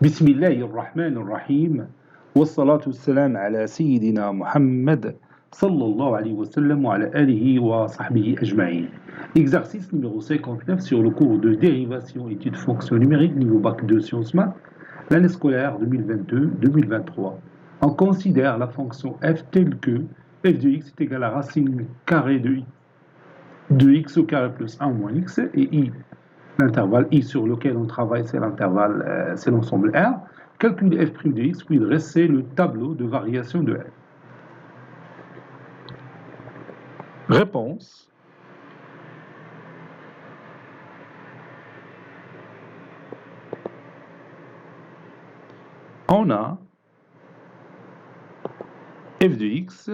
بسم الله الرحمن الرحيم والصلاة والسلام على سيدنا محمد صلى الله عليه وسلم وعلى آله وصحبه أجمعين. Exercice numéro 59 sur le cours de dérivation études fonctions numériques niveau bac 2 sciences maths, l'année scolaire 2022-2023. On considère la fonction f telle que f de x est égal à racine carrée de x au carré plus 1 moins x et i. L'intervalle I sur lequel on travaille, c'est l'intervalle, c'est l'ensemble R. Calculer f' de x, puis dresser le tableau de variation de f. Réponse. On a f de x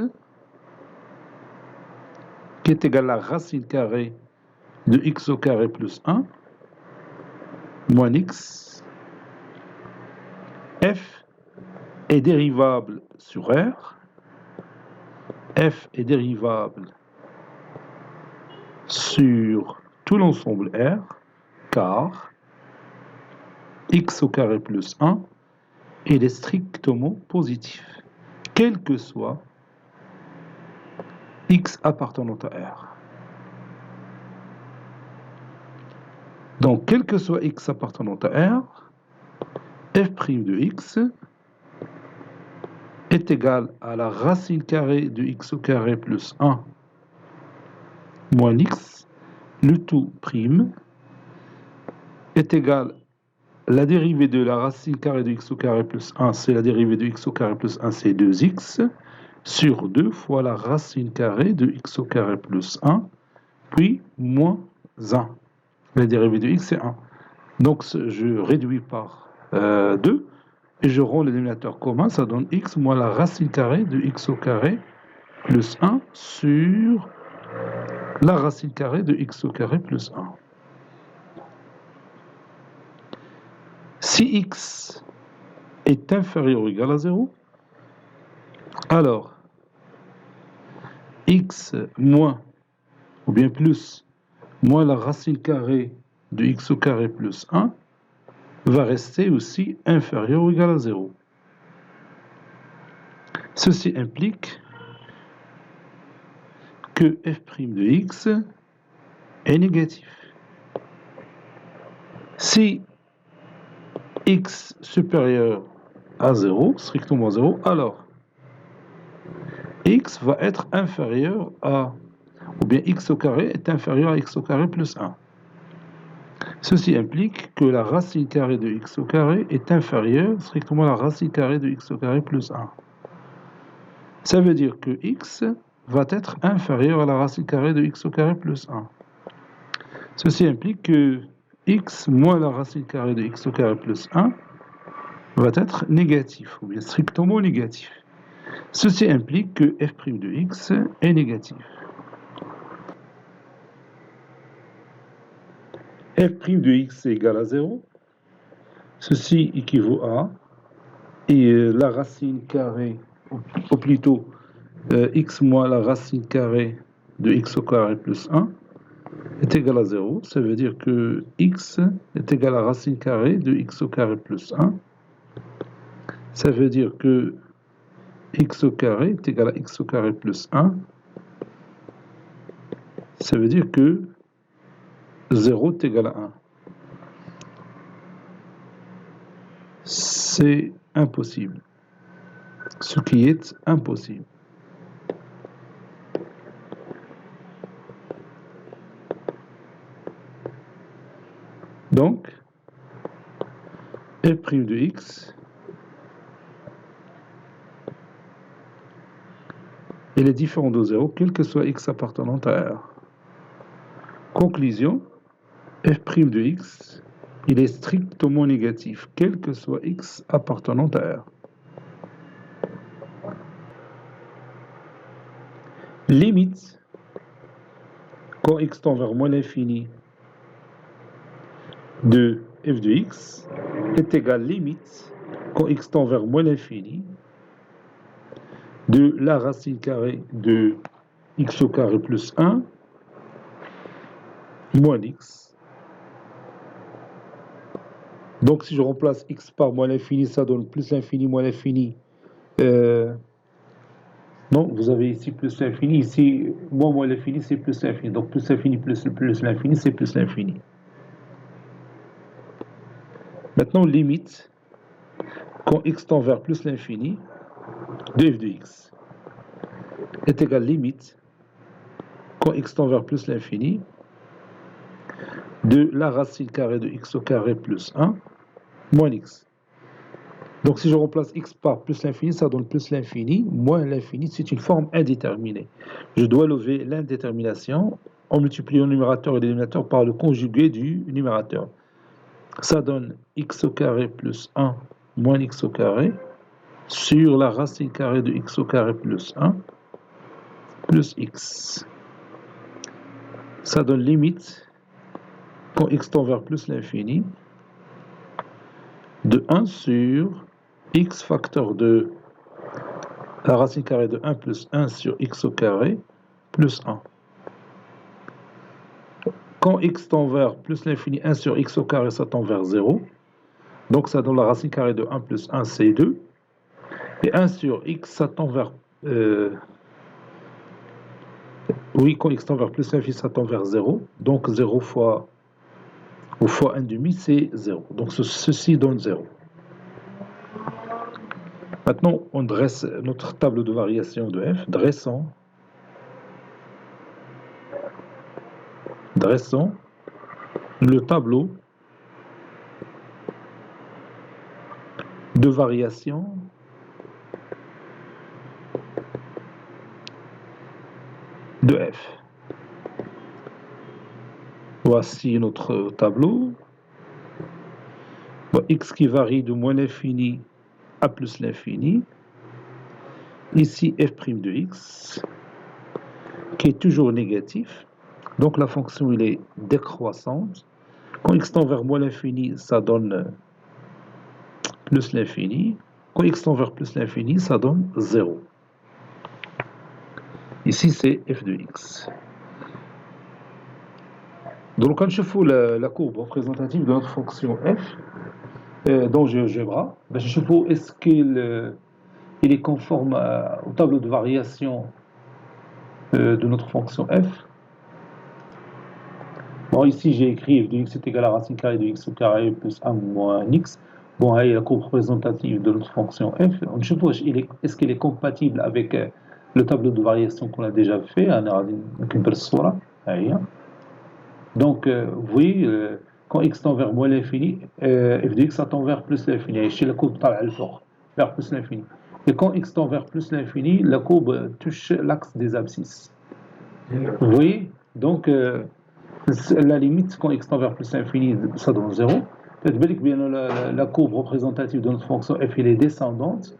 qui est égal à la racine carrée de x au carré plus 1 moins x. F est dérivable sur R. F est dérivable sur tout l'ensemble R, car x au carré plus 1 il est strictement positif, quel que soit x appartenant à R. Donc, quel que soit x appartenant à R, f' de x est égal à la racine carrée de x au carré plus 1 moins x, le tout prime, est égal à la dérivée de la racine carrée de x au carré plus 1, c'est la dérivée de x au carré plus 1, c'est 2x, sur 2 fois la racine carrée de x au carré plus 1, puis moins 1. La dérivée de x, c'est 1. Donc, je réduis par 2 et je rends le dénominateur commun, ça donne x moins la racine carrée de x au carré plus 1 sur la racine carrée de x au carré plus 1. Si x est inférieur ou égal à 0, alors x moins ou bien plus moins la racine carrée de x au carré plus 1 va rester aussi inférieur ou égal à 0. Ceci implique que f' de x est négatif. Si x supérieur à 0, strictement 0, alors x va être inférieur à, ou bien x au carré est inférieur à x au carré plus 1. Ceci implique que la racine carrée de x au carré est inférieure strictement à la racine carrée de x au carré plus 1. Ça veut dire que x va être inférieur à la racine carrée de x au carré plus 1. Ceci implique que x moins la racine carrée de x au carré plus 1 va être négatif, ou bien strictement négatif. Ceci implique que f' de x est négatif. f' de x est égal à 0. Ceci équivaut à la racine carrée, ou plutôt x moins la racine carrée de x au carré plus 1 est égal à 0. Ça veut dire que x est égal à la racine carrée de x au carré plus 1. Ça veut dire que x au carré est égal à x au carré plus 1. Ça veut dire que 0 est égal à 1. C'est impossible. Ce qui est impossible. Donc, f' de x, il est différent de 0, quel que soit x appartenant à R. Conclusion, f' de x, il est strictement négatif, quel que soit x appartenant à R. Limite, quand x tend vers moins l'infini de f de x, est égal limite, quand x tend vers moins l'infini de la racine carrée de x au carré plus 1 moins x Donc si je remplace x par moins l'infini, ça donne plus l'infini moins l'infini. Non, vous avez ici plus l'infini, ici moins l'infini, c'est plus l'infini. Donc plus l'infini plus l'infini, c'est plus l'infini. Maintenant, limite, quand x tend vers plus l'infini, de f de x est égal limite, quand x tend vers plus l'infini, de la racine carrée de x au carré plus 1 moins x. Donc si je remplace x par plus l'infini, ça donne plus l'infini, moins l'infini, c'est une forme indéterminée. Je dois lever l'indétermination en multipliant le numérateur et le dénominateur par le conjugué du numérateur. Ça donne x au carré plus 1 moins x au carré sur la racine carrée de x au carré plus 1 plus x. Ça donne limite, quand x tend vers plus l'infini, de 1 sur x facteur de la racine carrée de 1 plus 1 sur x au carré plus 1. Quand x tend vers plus l'infini, 1 sur x au carré, ça tend vers 0. Donc ça donne la racine carrée de 1 plus 1, c'est 2. Et 1 sur x, ça tend vers... oui, quand x tend vers plus l'infini, ça tend vers 0. Donc 0 fois 1 demi, c'est 0. Donc ceci donne 0. Maintenant, on dresse notre table de variation de f. Dressons le tableau de variation de f. Voici notre tableau. X qui varie de moins l'infini à plus l'infini. Ici, f' de x, qui est toujours négatif. Donc la fonction, elle est décroissante. Quand x tend vers moins l'infini, ça donne plus l'infini. Quand x tend vers plus l'infini, ça donne 0. Ici, c'est f de x. Donc, quand je fous la courbe représentative de notre fonction f dans GeoGebra, je fous est-ce qu'il est conforme au tableau de variation de notre fonction f. Bon, ici, j'ai écrit f de x est égal à la racine carrée de x au carré plus 1 moins x. Bon, là, il y a la courbe représentative de notre fonction f. On suppose, est-ce qu'elle est compatible avec le tableau de variation qu'on a déjà fait? Donc, vous voyez, quand x tend vers moins l'infini, f de x ça tend vers plus l'infini. Chez la courbe vers plus l'infini. Et quand x tend vers plus l'infini, la courbe touche l'axe des abscisses. Vous voyez? Donc, la limite, quand x tend vers plus l'infini, ça donne 0. Peut-être bien la courbe représentative de notre fonction f, elle est descendante.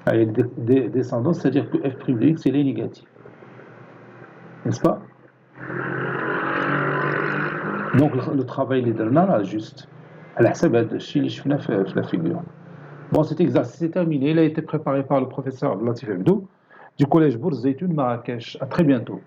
Elle est descendante, c'est-à-dire que f' de x, elle est négative. N'est-ce pas? Donc le travail est là, juste. La figure. Bon, cet exercice est terminé. Il a été préparé par le professeur Latif Hebdo du collège Bourz Zeytoun Marrakech. À très bientôt.